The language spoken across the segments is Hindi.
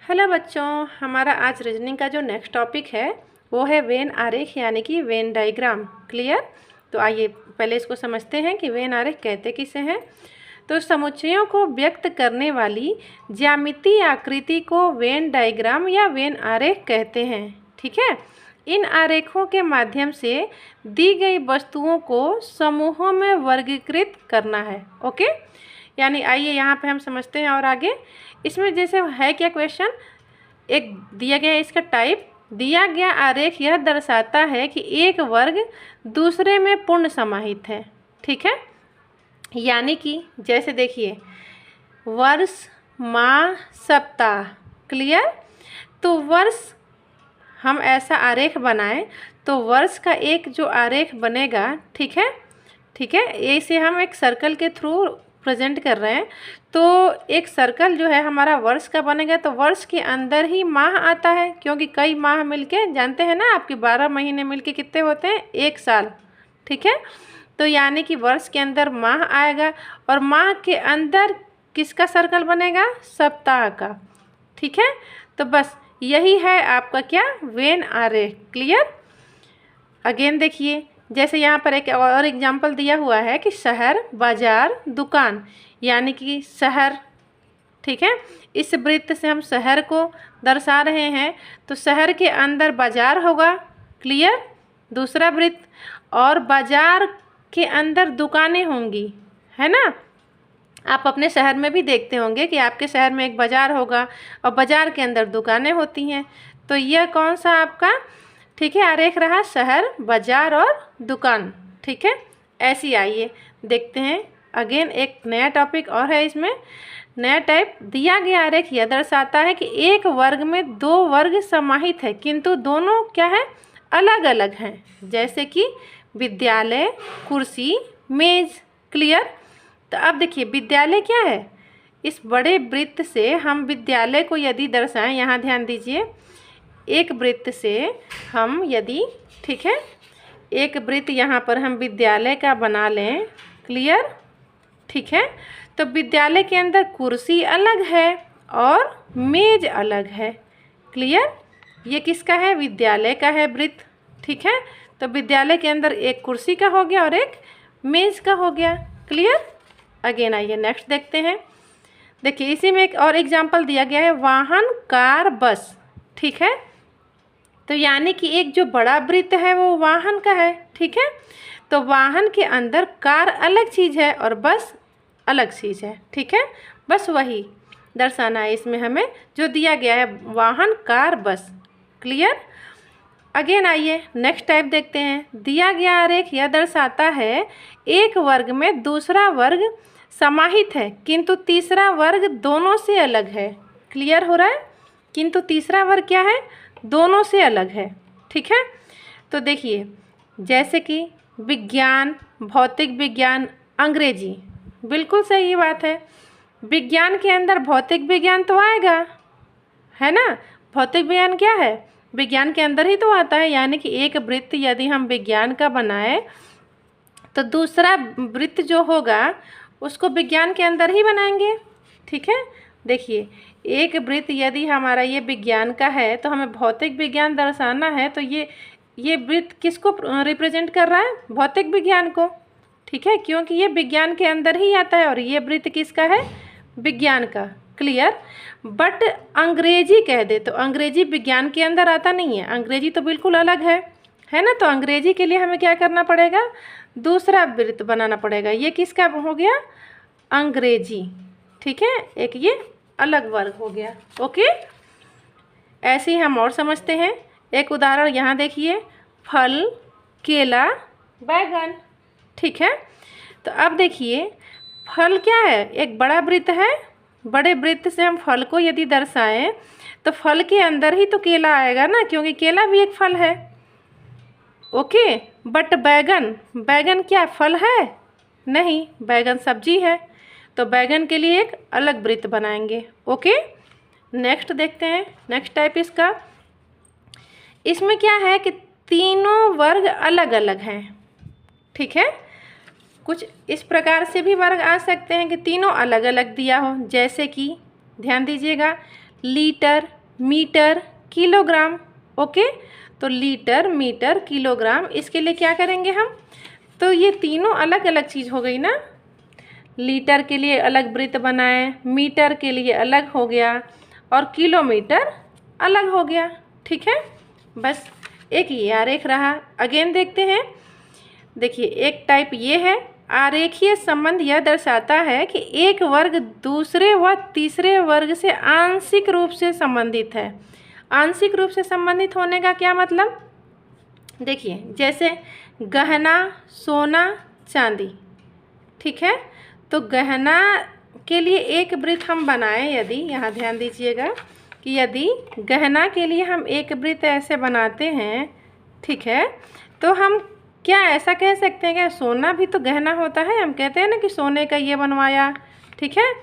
हेलो बच्चों, हमारा आज रीजनिंग का जो नेक्स्ट टॉपिक है वो है वेन आरेख यानी कि वेन डायग्राम। क्लियर? तो आइए पहले इसको समझते हैं कि वेन आरेख कहते किसे हैं। तो समुच्चयों को व्यक्त करने वाली ज्यामितीय आकृति को वेन डायग्राम या वेन आरेख कहते हैं। ठीक है, इन आरेखों के माध्यम से दी गई वस्तुओं को समूहों में वर्गीकृत करना है। ओके, यानी आइए यहाँ पे हम समझते हैं और आगे इसमें जैसे है क्या क्वेश्चन, एक दिया गया है इसका टाइप, दिया गया आरेख यह दर्शाता है कि एक वर्ग दूसरे में पूर्ण समाहित है। ठीक है, यानी कि जैसे देखिए वर्ष, माह, सप्ताह। क्लियर? तो वर्ष हम ऐसा आरेख बनाएं तो वर्ष का एक जो आरेख बनेगा, ठीक है, इसे हम एक सर्कल के थ्रू प्रेजेंट कर रहे हैं। तो एक सर्कल जो है हमारा वर्ष का बनेगा, तो वर्ष के अंदर ही माह आता है, क्योंकि कई माह मिलके, जानते हैं ना आपके 12 महीने मिलके कितने होते हैं, 1 साल। ठीक है, तो यानी कि वर्ष के अंदर माह आएगा और माह के अंदर किसका सर्कल बनेगा, सप्ताह का। ठीक है, तो बस यही है आपका क्या, वेन आरेख। क्लियर? अगेन देखिए, जैसे यहाँ पर एक और एग्जाम्पल दिया हुआ है कि शहर, बाजार, दुकान, यानी कि शहर। ठीक है, इस वृत्त से हम शहर को दर्शा रहे हैं, तो शहर के अंदर बाजार होगा। क्लियर? दूसरा वृत्त, और बाजार के अंदर दुकानें होंगी, है ना। आप अपने शहर में भी देखते होंगे कि आपके शहर में एक बाज़ार होगा और बाज़ार के अंदर दुकानें होती हैं। तो यह कौन सा आपका, ठीक है, आरेख रहा, शहर, बाज़ार और दुकान। ठीक है, ऐसी आइए देखते हैं अगेन एक नया टॉपिक और है। इसमें नया टाइप, दिया गया आरेख यह दर्शाता है कि एक वर्ग में 2 वर्ग समाहित है किंतु दोनों क्या है, अलग अलग हैं। जैसे कि विद्यालय, कुर्सी, मेज। क्लियर? तो अब देखिए विद्यालय क्या है, इस बड़े वृत्त से हम विद्यालय को यदि दर्शाएं, यहाँ ध्यान दीजिए, एक वृत्त से हम यदि, ठीक है, एक वृत्त यहाँ पर हम विद्यालय का बना लें। क्लियर? ठीक है, तो विद्यालय के अंदर कुर्सी अलग है और मेज अलग है। क्लियर? ये किसका है, विद्यालय का है वृत्त। ठीक है, तो विद्यालय के अंदर एक कुर्सी का हो गया और एक मेज का हो गया। क्लियर? अगेन आइए नेक्स्ट देखते हैं। देखिए इसी में एक और एग्जाम्पल दिया गया है, वाहन, कार, बस। ठीक है, तो यानी कि एक जो बड़ा वृत्त है वो वाहन का है। ठीक है, तो वाहन के अंदर कार अलग चीज़ है और बस अलग चीज़ है। ठीक है, बस वही दर्शाना है इसमें हमें जो दिया गया है, वाहन, कार, बस। क्लियर? अगेन आइए नेक्स्ट टाइप देखते हैं, दिया गया आरेख यह दर्शाता है एक वर्ग में दूसरा वर्ग समाहित है किंतु तीसरा वर्ग दोनों से अलग है। क्लियर हो रहा है? किंतु तीसरा वर्ग क्या है, दोनों से अलग है। ठीक है, तो देखिए जैसे कि विज्ञान, भौतिक विज्ञान, अंग्रेजी। बिल्कुल सही बात है, विज्ञान के अंदर भौतिक विज्ञान तो आएगा, है ना। भौतिक विज्ञान क्या है, विज्ञान के अंदर ही तो आता है। यानी कि एक वृत्त यदि हम विज्ञान का बनाए तो दूसरा वृत्त जो होगा उसको विज्ञान के अंदर ही बनाएंगे। ठीक है, देखिए एक वृत्त यदि हमारा ये विज्ञान का है तो हमें भौतिक विज्ञान दर्शाना है, तो ये वृत्त किसको रिप्रेजेंट कर रहा है, भौतिक विज्ञान को। ठीक है, क्योंकि ये विज्ञान के अंदर ही आता है और ये वृत्त किसका है, विज्ञान का। क्लियर? बट अंग्रेजी कह दे तो अंग्रेजी विज्ञान के अंदर आता नहीं है, अंग्रेजी तो बिल्कुल अलग है ना। तो अंग्रेजी के लिए हमें क्या करना पड़ेगा, दूसरा वृत्त बनाना पड़ेगा। ये किसका हो गया, अंग्रेजी। ठीक है, एक ये अलग वर्ग हो गया। ओके, ऐसे ही हम और समझते हैं। एक उदाहरण यहाँ देखिए, फल, केला, बैगन। ठीक है, तो अब देखिए फल क्या है, एक बड़ा वृत्त है, बड़े वृत्त से हम फल को यदि दर्शाएं तो फल के अंदर ही तो केला आएगा ना, क्योंकि केला भी एक फल है। ओके, बट बैगन क्या फल है, नहीं, बैगन सब्जी है, तो बैगन के लिए एक अलग वृत्त बनाएंगे। ओके, नेक्स्ट देखते हैं नेक्स्ट टाइप इसका। इसमें क्या है कि तीनों वर्ग अलग अलग हैं। ठीक है, कुछ इस प्रकार से भी वर्ग आ सकते हैं कि तीनों अलग अलग दिया हो, जैसे कि ध्यान दीजिएगा, लीटर, मीटर, किलोग्राम। ओके, तो लीटर, मीटर, किलोग्राम, इसके लिए क्या करेंगे हम? तो ये तीनों अलग अलग चीज़ हो गई ना। लीटर के लिए अलग वृत्त बनाए, मीटर के लिए अलग हो गया और किलोमीटर अलग हो गया। ठीक है, बस एक ये आरेख रहा। अगेन देखते हैं। देखिए, एक टाइप ये है, आरेखीय संबंध यह दर्शाता है कि एक वर्ग दूसरे व तीसरे वर्ग से आंशिक रूप से संबंधित है। आंशिक रूप से संबंधित होने का क्या मतलब? देखिए, जैसे गहना, सोना, चांदी। ठीक है, तो गहना के लिए एक वृत्त हम बनाएं, यदि, यहाँ ध्यान दीजिएगा कि यदि गहना के लिए हम एक वृत्त ऐसे बनाते हैं, ठीक है, तो हम क्या ऐसा कह सकते हैं कि सोना भी तो गहना होता है? हम कहते हैं ना कि सोने का ये बनवाया। ठीक है,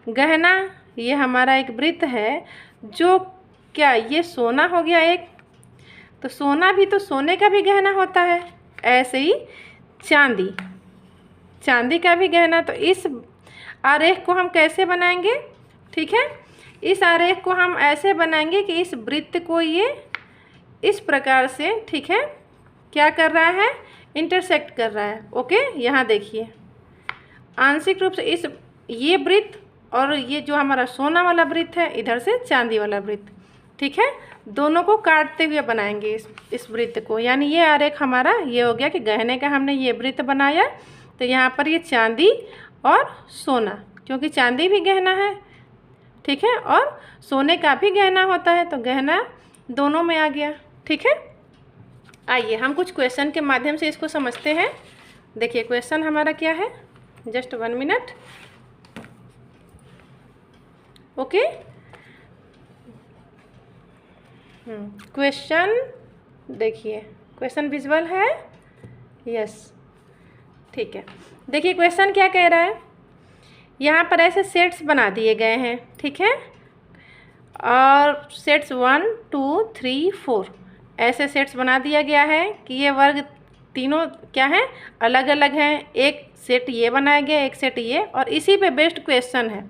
गहना ये हमारा एक वृत्त है, जो क्या ये सोना हो गया एक, तो सोना भी तो सोने का भी गहना होता है। ऐसे ही चांदी, चांदी का भी गहना। तो इस आरेख को हम कैसे बनाएंगे? ठीक है, इस आरेख को हम ऐसे बनाएंगे कि इस वृत्त को ये इस प्रकार से, ठीक है, क्या कर रहा है? इंटरसेक्ट कर रहा है। ओके, यहाँ देखिए, आंशिक रूप से इस ये वृत्त और ये जो हमारा सोना वाला वृत्त है, इधर से चांदी वाला वृत्त, ठीक है, दोनों को काटते हुए बनाएंगे इस वृत्त को। यानी ये आरेख हमारा ये हो गया कि गहने का हमने ये वृत्त बनाया, तो यहाँ पर ये चांदी और सोना, क्योंकि चांदी भी गहना है, ठीक है, और सोने का भी गहना होता है, तो गहना दोनों में आ गया। ठीक है, आइए हम कुछ क्वेश्चन के माध्यम से इसको समझते हैं। देखिए, क्वेश्चन हमारा क्या है, जस्ट 1 मिनट। ओके, क्वेश्चन देखिए, क्वेश्चन विजुअल है? यस, ठीक है। देखिए, क्वेश्चन क्या कह रहा है, यहाँ पर ऐसे सेट्स बना दिए गए हैं, ठीक है, और सेट्स 1 2 3 4 ऐसे सेट्स बना दिया गया है कि ये वर्ग तीनों क्या हैं? अलग अलग हैं। एक सेट ये बनाया गया, एक सेट ये, और इसी पे बेस्ड क्वेश्चन है।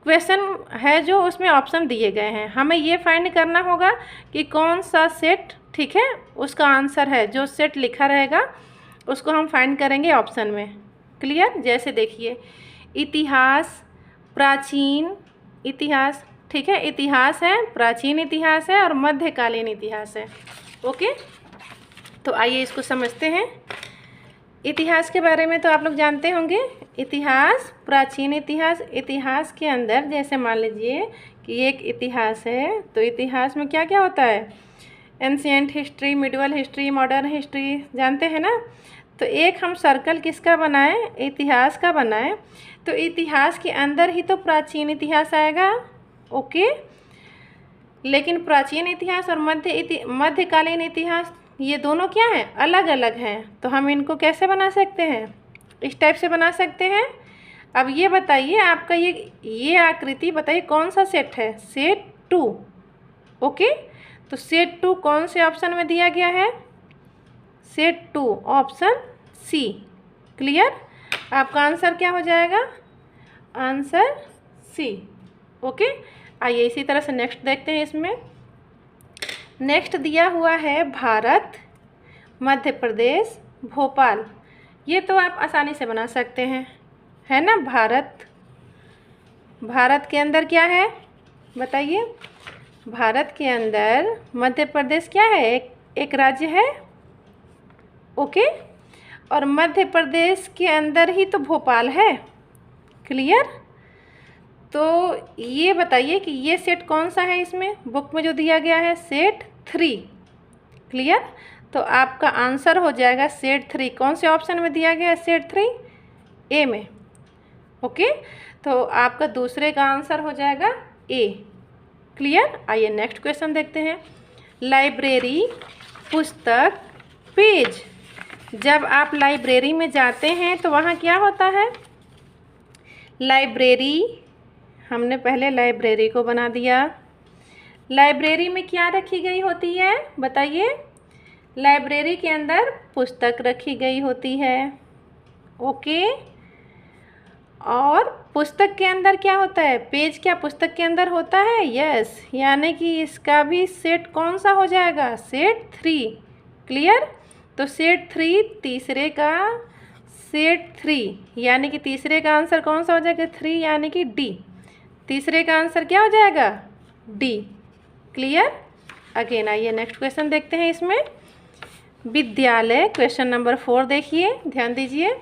क्वेश्चन है जो उसमें ऑप्शन दिए गए हैं, हमें ये फाइंड करना होगा कि कौन सा सेट, ठीक है, उसका आंसर है। जो सेट लिखा रहेगा उसको हम फाइंड करेंगे ऑप्शन में। क्लियर? जैसे देखिए, इतिहास, प्राचीन इतिहास, ठीक है, इतिहास है, प्राचीन इतिहास है और मध्यकालीन इतिहास है। ओके, तो आइए इसको समझते हैं। इतिहास के बारे में तो आप लोग जानते होंगे, इतिहास, प्राचीन इतिहास। इतिहास के अंदर जैसे मान लीजिए कि एक इतिहास है, तो इतिहास में क्या क्या होता है? Ancient history, medieval history, modern history, जानते हैं ना। तो एक हम सर्कल किसका बनाएं? इतिहास का बनाएं। तो इतिहास के अंदर ही तो प्राचीन इतिहास आएगा। ओके, लेकिन प्राचीन इतिहास और मध्यकालीन इतिहास ये दोनों क्या हैं? अलग अलग हैं। तो हम इनको कैसे बना सकते हैं? इस टाइप से बना सकते हैं। अब ये बताइए, आपका ये आकृति बताइए कौन सा सेट है? सेट 2। ओके, तो सेट 2 कौन से ऑप्शन में दिया गया है? Set 2 option C. क्लियर? आपका आंसर क्या हो जाएगा? Answer C. ओके, आइए इसी तरह से नेक्स्ट देखते हैं। इसमें नेक्स्ट दिया हुआ है भारत, मध्य प्रदेश, भोपाल। ये तो आप आसानी से बना सकते हैं, है ना। भारत के अंदर क्या है बताइए? भारत के अंदर मध्य प्रदेश क्या है? एक राज्य है। ओके, और मध्य प्रदेश के अंदर ही तो भोपाल है। क्लियर? तो ये बताइए कि ये सेट कौन सा है? इसमें बुक में जो दिया गया है सेट 3। क्लियर? तो आपका आंसर हो जाएगा सेट 3। कौन से ऑप्शन में दिया गया है सेट 3? ए में। ओके, तो आपका दूसरे का आंसर हो जाएगा ए। क्लियर? आइए नेक्स्ट क्वेश्चन देखते हैं। लाइब्रेरी, पुस्तक, पेज। जब आप लाइब्रेरी में जाते हैं तो वहाँ क्या होता है? लाइब्रेरी, हमने पहले लाइब्रेरी को बना दिया। लाइब्रेरी में क्या रखी गई होती है बताइए? लाइब्रेरी के अंदर पुस्तक रखी गई होती है। ओके, और पुस्तक के अंदर क्या होता है, पेज क्या पुस्तक के अंदर होता है, यस, यानी कि इसका भी सेट कौन सा हो जाएगा, सेट 3। क्लियर। तो सेट 3 तीसरे का सेट 3 यानी कि तीसरे का आंसर कौन सा हो जाएगा, 3 यानी कि डी। तीसरे का आंसर क्या हो जाएगा, डी। क्लियर। अगेन आइए नेक्स्ट क्वेश्चन देखते हैं। इसमें विद्यालय, क्वेश्चन नंबर 4 देखिए, ध्यान दीजिए।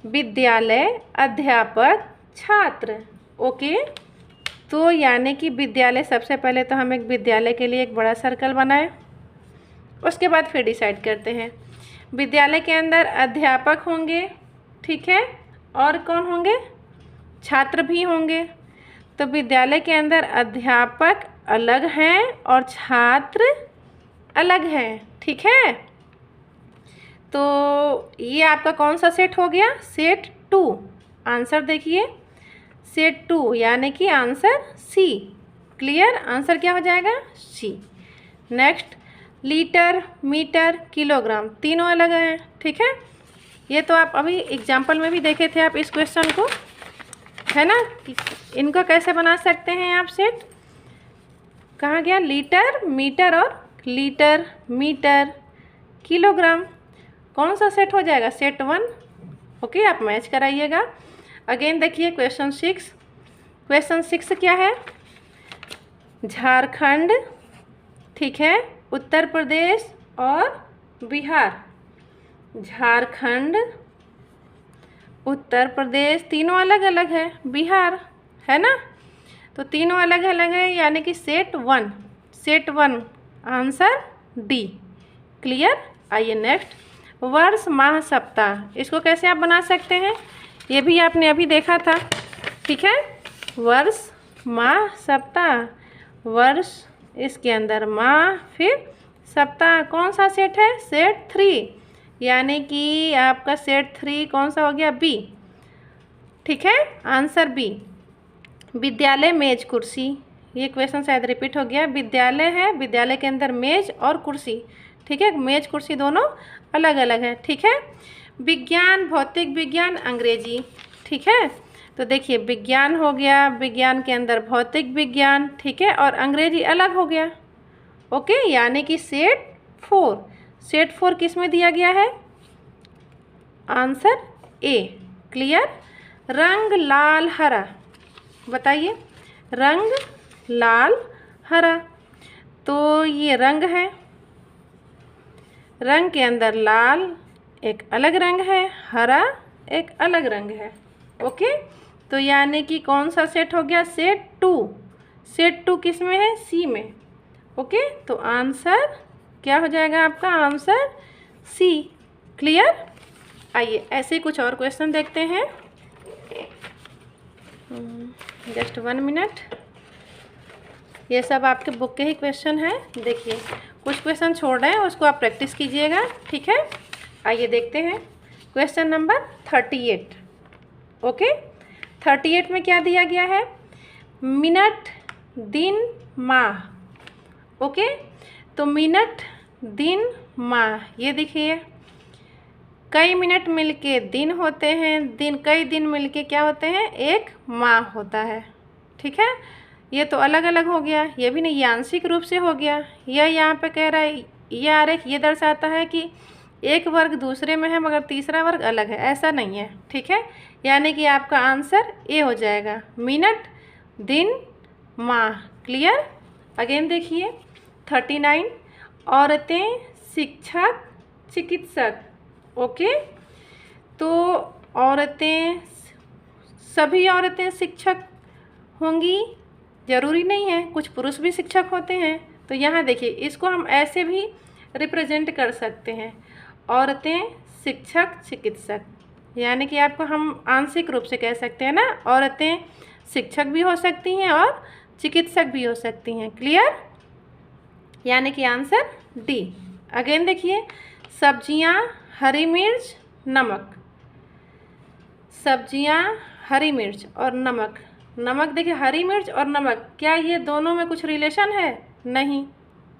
विद्यालय, अध्यापक, छात्र। ओके, तो यानी कि विद्यालय, सबसे पहले तो हम एक विद्यालय के लिए एक बड़ा सर्कल बनाएं, उसके बाद फिर डिसाइड करते हैं। विद्यालय के अंदर अध्यापक होंगे, ठीक है, और कौन होंगे, छात्र भी होंगे। तो विद्यालय के अंदर अध्यापक अलग हैं और छात्र अलग हैं, ठीक है। तो ये आपका कौन सा सेट हो गया, सेट 2। आंसर देखिए, सेट 2 यानी कि आंसर सी। क्लियर, आंसर क्या हो जाएगा, सी। नेक्स्ट, लीटर, मीटर, किलोग्राम, तीनों अलग हैं, ठीक है। ये तो आप अभी एग्जाम्पल में भी देखे थे आप इस क्वेश्चन को, है ना, कि इनको कैसे बना सकते हैं आप सेट। कहाँ गया, लीटर, मीटर और लीटर, मीटर, किलोग्राम, कौन सा सेट हो जाएगा, सेट 1। ओके, आप मैच कराइएगा। अगेन देखिए क्वेश्चन 6। क्वेश्चन 6 क्या है, झारखंड, ठीक है, उत्तर प्रदेश और बिहार। झारखंड, उत्तर प्रदेश, तीनों अलग अलग है, बिहार, है ना, तो तीनों अलग अलग है, यानी कि set 1। Set 1 answer D. Clear. आइए नेक्स्ट, वर्ष, माह, सप्ताह, इसको कैसे आप बना सकते हैं, ये भी आपने अभी देखा था, ठीक है। वर्ष, माह, सप्ताह, वर्ष, इसके अंदर माह, फिर सप्ताह, कौन सा सेट है, सेट 3, यानी कि आपका सेट 3 कौन सा हो गया, बी, ठीक है, आंसर बी। विद्यालय, मेज, कुर्सी, ये क्वेश्चन शायद रिपीट हो गया। विद्यालय है, विद्यालय के अंदर मेज और कुर्सी, ठीक है, मेज कुर्सी दोनों अलग अलग है, ठीक है। विज्ञान, भौतिक विज्ञान, अंग्रेजी, ठीक है। तो देखिए विज्ञान हो गया, विज्ञान के अंदर भौतिक विज्ञान, ठीक है, और अंग्रेजी अलग हो गया। ओके, यानी कि सेट 4। सेट 4 किस में दिया गया है, आंसर ए। क्लियर। रंग, लाल, हरा, बताइए, रंग, लाल, हरा, तो ये रंग है, रंग के अंदर लाल एक अलग रंग है, हरा एक अलग रंग है। ओके, तो यानी कि कौन सा सेट हो गया, सेट 2। सेट 2 किस में है, सी में। ओके, तो आंसर क्या हो जाएगा आपका, आंसर सी। क्लियर। आइए ऐसे कुछ और क्वेश्चन देखते हैं, जस्ट 1 मिनट। ये सब आपके बुक के ही क्वेश्चन हैं, देखिए कुछ क्वेश्चन छोड़ रहे हैं, उसको आप प्रैक्टिस कीजिएगा, ठीक है। आइए देखते हैं क्वेश्चन नंबर 38। ओके, 38 में क्या दिया गया है, मिनट, दिन, माह। ओके, तो मिनट, दिन, माह, ये देखिए कई मिनट मिलके दिन होते हैं, दिन, कई दिन मिलके क्या होते हैं, एक माह होता है, ठीक है। ये तो अलग अलग हो गया, ये भी नहीं, ये आंशिक रूप से हो गया। यह यहाँ पे कह रहा है, ये आरेख ये दर्शाता है कि एक वर्ग दूसरे में है मगर तीसरा वर्ग अलग है, ऐसा नहीं है, ठीक है। यानी कि आपका आंसर ए हो जाएगा, मिनट, दिन, माह। क्लियर। अगेन देखिए 39, औरतें, शिक्षक, चिकित्सक। ओके, तो औरतें, सभी औरतें शिक्षक होंगी, ज़रूरी नहीं है, कुछ पुरुष भी शिक्षक होते हैं। तो यहाँ देखिए इसको हम ऐसे भी रिप्रेजेंट कर सकते हैं, औरतें, शिक्षक, चिकित्सक, यानी कि आपको हम आंशिक रूप से कह सकते हैं ना, औरतें शिक्षक भी हो सकती हैं और चिकित्सक भी हो सकती हैं। क्लियर। यानी कि आंसर डी। अगेन देखिए, सब्जियां, हरी मिर्च, नमक, सब्जियां, हरी मिर्च और नमक। नमक देखिए, हरी मिर्च और नमक, क्या ये दोनों में कुछ रिलेशन है, नहीं,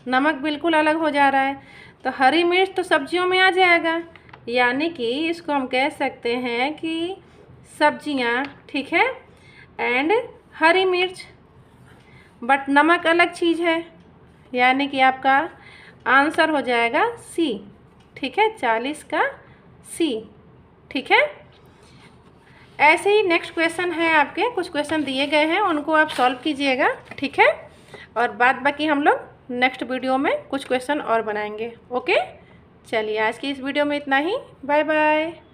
नमक बिल्कुल अलग हो जा रहा है। तो हरी मिर्च तो सब्जियों में आ जाएगा, यानी कि इसको हम कह सकते हैं कि सब्जियां, ठीक है, एंड हरी मिर्च, बट नमक अलग चीज़ है, यानी कि आपका आंसर हो जाएगा सी, ठीक है, 40 का सी, ठीक है। ऐसे ही नेक्स्ट क्वेश्चन है, आपके कुछ क्वेश्चन दिए गए हैं, उनको आप सॉल्व कीजिएगा, ठीक है, और बाद बाकी हम लोग नेक्स्ट वीडियो में कुछ क्वेश्चन और बनाएंगे। ओके, चलिए आज की इस वीडियो में इतना ही। Bye bye.